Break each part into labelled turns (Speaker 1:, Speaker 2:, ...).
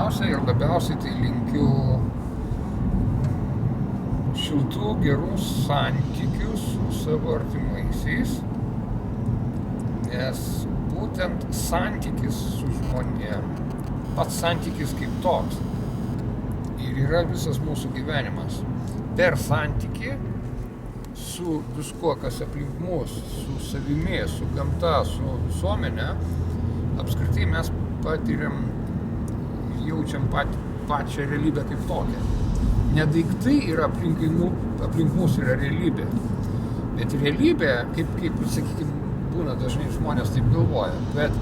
Speaker 1: pirmiausia ir labiausiai tai linkiu šiltų, gerų santykių su savo artimaisiais, nes būtent santykis su žmonėm, pats santykis kaip toks, ir yra visas mūsų gyvenimas. Per santykį su viskuo, kas aplink mus, su savimi, su gamta, su visuomenė, apskritai mes patiriam, jaučiam pačią realybę kaip tokią. Ne daiktai yra aplink mus yra realybė, bet realybė, kaip sakykime, būna dažnai žmonės taip galvoja, bet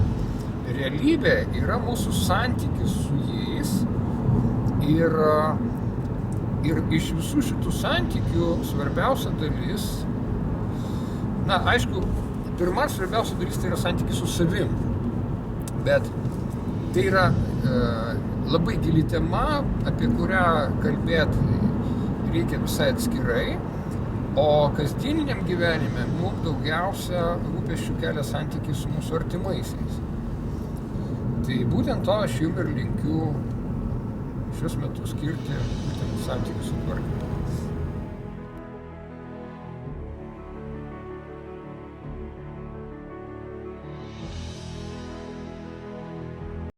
Speaker 1: realybė yra mūsų santykis su jais ir iš visų šitų santykių svarbiausia dalis, aišku, pirma svarbiausia dalis tai yra santykis su savim, bet tai yra labai gili tema, apie kurią kalbėti reikia visai atskirai, o kasdieniniam gyvenime mums daugiausia rūpesčių kelia santykiai su mūsų artimaisiais. Tai būtent to aš jums ir linkiu šios metus skirti būtent santykių sutvarkymui.